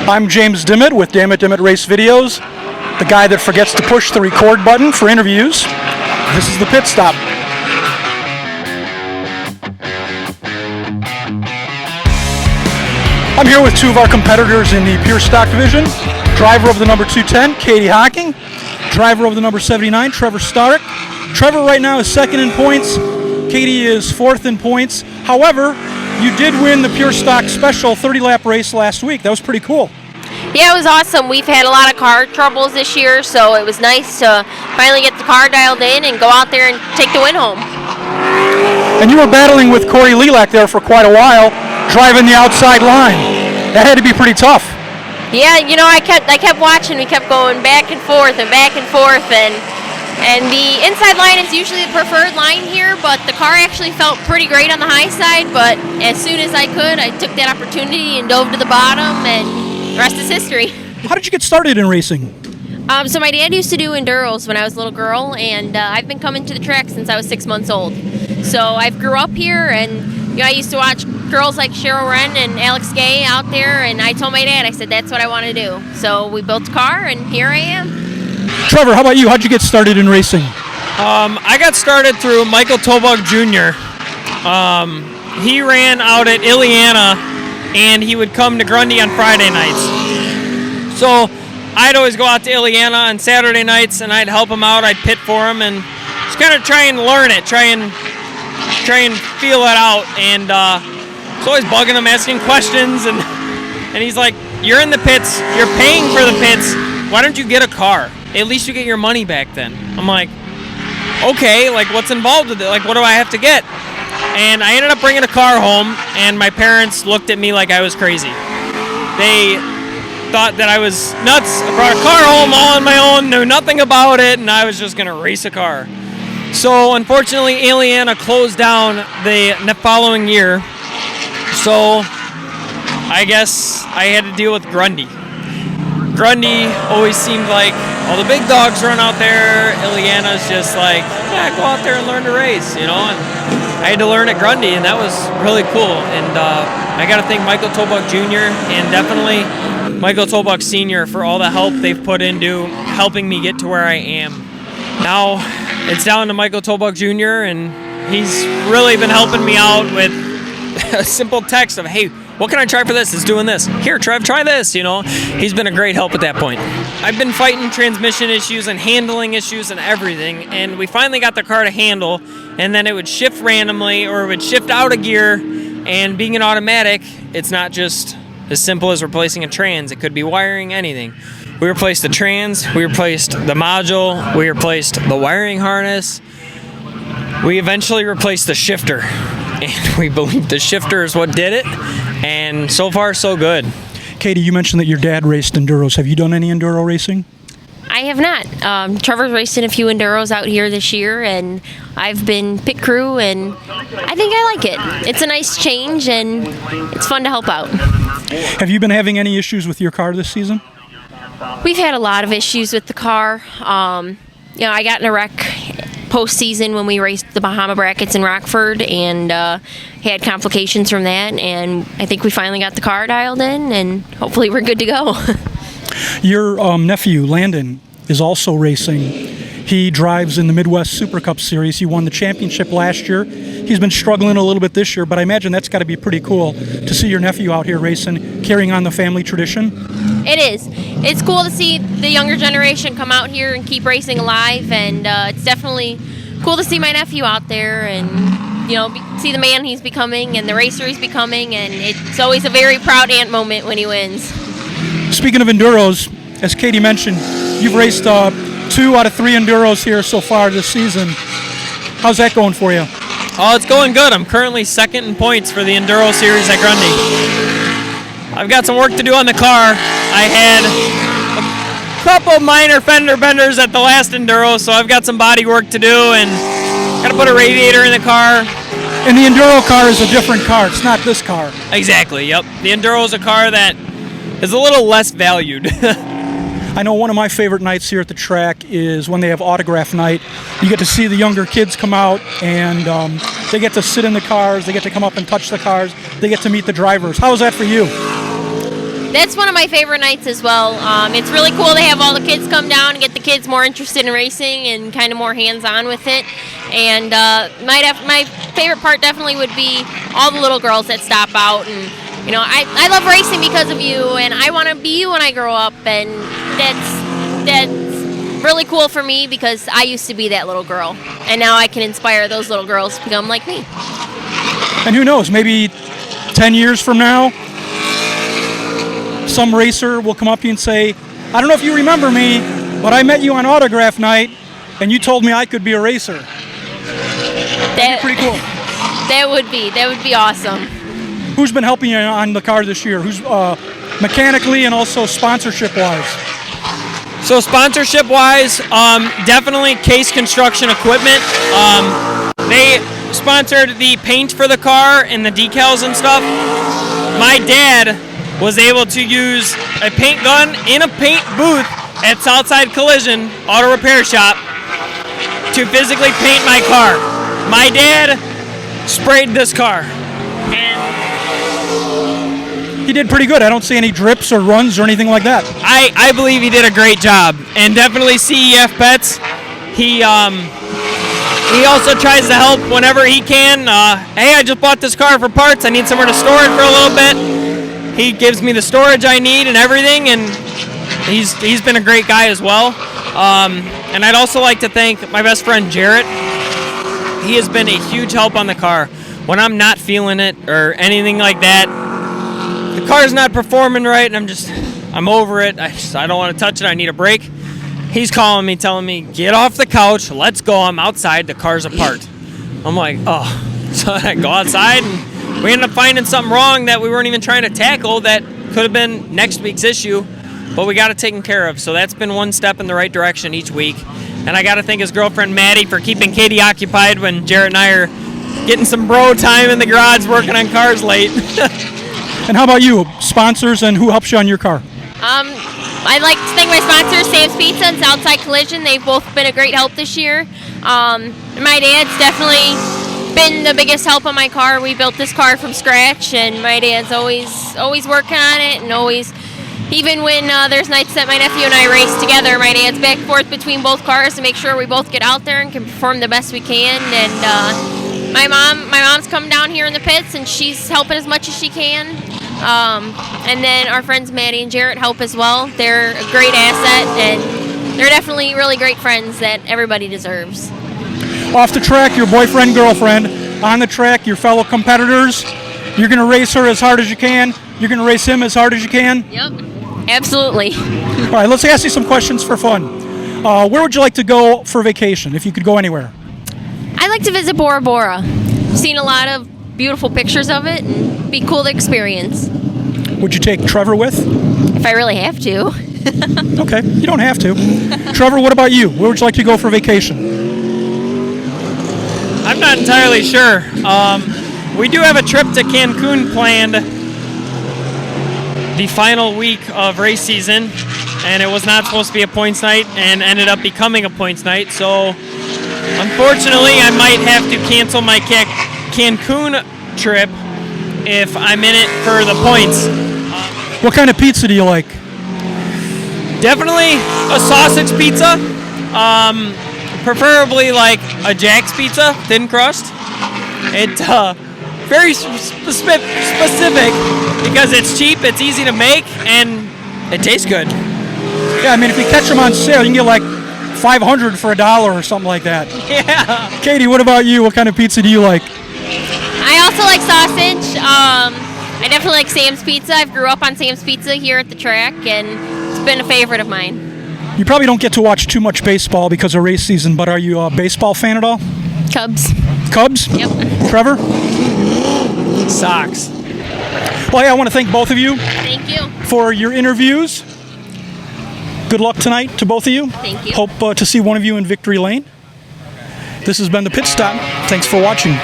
I'm James Dimmitt with Dammit Race Videos, the guy that forgets to push the record button for interviews. This is the pit stop. I'm here with two of our competitors in the pure stock division. Driver of the number 210, Katie Hocking. Driver of the number 79, Trevor Starek. Trevor right now is second in points. Katie is fourth in points. However, you did win the pure stock special 30-lap race last week. That was pretty cool. Yeah, it was awesome. We've had a lot of car troubles this year, so it was nice to finally get the car dialed in and go out there and take the win home. And you were battling with Corey Lilac there for quite a while, driving the outside line. That had to be pretty tough. Yeah, you know, I kept watching. We kept going back and forth, and the inside line is usually the preferred line here, but the car actually felt pretty great on the high side, but as soon as I could, I took that opportunity and dove to the bottom, and the rest is history. How did you get started in racing? So my dad used to do Enduros when I was a little girl, and I've been coming to the track since I was 6 months old. So I grew up here, and I used to watch girls like Cheryl Wren and Alex Gay out there, and I told my dad, I said, that's what I want to do. So we built a car, and here I am. Trevor, how about you? How'd you get started in racing? I got started through Michael Tobog Jr. He ran out at Iliana, and he would come to Grundy on Friday nights. So I'd always go out to Iliana on Saturday nights, and I'd help him out. I'd pit for him, and just kind of try and learn it, try and feel it out. And I was always bugging him, asking questions, and he's like, "You're in the pits. You're paying for the pits. Why don't you get a car? At least you get your money back then." I'm like, okay, like what's involved with it? Like what do I have to get? And I ended up bringing a car home, and my parents looked at me like I was crazy. They thought that I was nuts. I brought a car home all on my own, knew nothing about it, and I was just gonna race a car. So unfortunately, Iliana closed down the following year. So I guess I had to deal with Grundy. Grundy always seemed like all the big dogs run out there. Iliana's just like, yeah, go out there and learn to race, you know. And I had to learn at Grundy, and that was really cool. And I got to thank Michael Tobog Jr. and definitely Michael Tobog Sr. for all the help they've put into helping me get to where I am. Now it's down to Michael Tobog Jr., and he's really been helping me out with a simple text of, hey, what can I try for this? It's doing this. Here, Trev, try this, you know. He's been a great help at that point. I've been fighting transmission issues and handling issues and everything, and we finally got the car to handle, and then it would shift randomly or it would shift out of gear, and being an automatic, it's not just as simple as replacing a trans. It could be wiring, anything. We replaced the trans, we replaced the module, we replaced the wiring harness. We eventually replaced the shifter, and we believe the shifter is what did it. And so far, so good. Katie, you mentioned that your dad raced Enduros. Have you done any Enduro racing? I have not. Trevor's raced in a few Enduros out here this year, and I've been pit crew, and I think I like it. It's a nice change, and it's fun to help out. Have you been having any issues with your car this season? We've had a lot of issues with the car. I got in a wreck postseason when we raced the Bahama Brackets in Rockford, and had complications from that, and I think we finally got the car dialed in, and hopefully we're good to go. Your nephew, Landon, is also racing. He drives in the Midwest Super Cup Series. He won the championship last year. He's been struggling a little bit this year, but I imagine that's got to be pretty cool to see your nephew out here racing, carrying on the family tradition. It is. It's cool to see the younger generation come out here and keep racing alive, and it's definitely cool to see my nephew out there and, see the man he's becoming and the racer he's becoming, and it's always a very proud aunt moment when he wins. Speaking of Enduros, as Katie mentioned, you've raced 2 out of 3 Enduros here so far this season. How's that going for you? Oh, it's going good. I'm currently second in points for the Enduro Series at Grundy. I've got some work to do on the car. I had a couple minor fender benders at the last Enduro, so I've got some body work to do, and got to put a radiator in the car. And the Enduro car is a different car. It's not this car. Exactly, yep. The Enduro is a car that is a little less valued. I know one of my favorite nights here at the track is when they have autograph night. You get to see the younger kids come out, and they get to sit in the cars, they get to come up and touch the cars, they get to meet the drivers. How is that for you? That's one of my favorite nights as well. It's really cool to have all the kids come down and get the kids more interested in racing and kind of more hands-on with it. And my favorite part definitely would be all the little girls that stop out. And I love racing because of you, and I want to be you when I grow up. And that's really cool for me because I used to be that little girl, and now I can inspire those little girls to become like me. And who knows, maybe 10 years from now, some racer will come up to you and say, I don't know if you remember me, but I met you on autograph night, and you told me I could be a racer. That'd be pretty cool. That would be awesome. Who's been helping you on the car this year? Who's mechanically and also sponsorship-wise? So sponsorship-wise, definitely Case Construction Equipment. They sponsored the paint for the car and the decals and stuff. My dad was able to use a paint gun in a paint booth at Southside Collision Auto Repair Shop to physically paint my car. My dad sprayed this car. He did pretty good. I don't see any drips or runs or anything like that. I believe he did a great job, and definitely CEF Pets. He also tries to help whenever he can. Hey, I just bought this car for parts. I need somewhere to store it for a little bit. He gives me the storage I need and everything, and he's been a great guy as well. And I'd also like to thank my best friend Jarrett. He has been a huge help on the car. When I'm not feeling it or anything like that, the car's not performing right, and I'm over it. I don't want to touch it. I need a break. He's calling me, telling me, get off the couch, let's go. I'm outside, the car's apart. I'm like, oh. So I go outside, and we ended up finding something wrong that we weren't even trying to tackle that could have been next week's issue, but we got it taken care of. So that's been one step in the right direction each week. And I got to thank his girlfriend, Maddie, for keeping Katie occupied when Jarrett and I are getting some bro time in the garage working on cars late. And how about you, sponsors, and who helps you on your car? I'd like to thank my sponsors, Sam's Pizza and Southside Collision. They've both been a great help this year. My dad's definitely been the biggest help on my car. We built this car from scratch, and my dad's always working on it, and always, even when there's nights that my nephew and I race together, my dad's back and forth between both cars to make sure we both get out there and can perform the best we can. And my mom's come down here in the pits, and she's helping as much as she can. And then our friends Maddie and Jarrett help as well. They're a great asset, and they're definitely really great friends that everybody deserves. Off the track, your boyfriend, girlfriend. On the track, your fellow competitors. You're going to race her as hard as you can. You're going to race him as hard as you can. Yep, absolutely. All right, let's ask you some questions for fun. Where would you like to go for vacation, if you could go anywhere? I'd like to visit Bora Bora. I've seen a lot of beautiful pictures of it, and it'd be cool to experience. Would you take Trevor with? If I really have to. Okay, you don't have to. Trevor, what about you? Where would you like to go for vacation? I'm not entirely sure. We do have a trip to Cancun planned the final week of race season, and it was not supposed to be a points night and ended up becoming a points night. So unfortunately, I might have to cancel my Cancun trip if I'm in it for the points. What kind of pizza do you like? Definitely a sausage pizza. Preferably like a Jack's pizza, thin crust. It very specific because it's cheap, it's easy to make, and it tastes good. Yeah, I mean, if you catch them on sale, you can get like $500 for $1 or something like that. Yeah. Katie, what about you? What kind of pizza do you like? I also like sausage. I definitely like Sam's Pizza. I grew up on Sam's Pizza here at the track, and it's been a favorite of mine. You probably don't get to watch too much baseball because of race season, but are you a baseball fan at all? Cubs. Cubs? Yep. Trevor? Sox. Well, yeah, I want to thank both of you Thank you. for your interviews. Good luck tonight to both of you. Thank you. Hope to see one of you in victory lane. This has been the Pit Stop. Thanks for watching.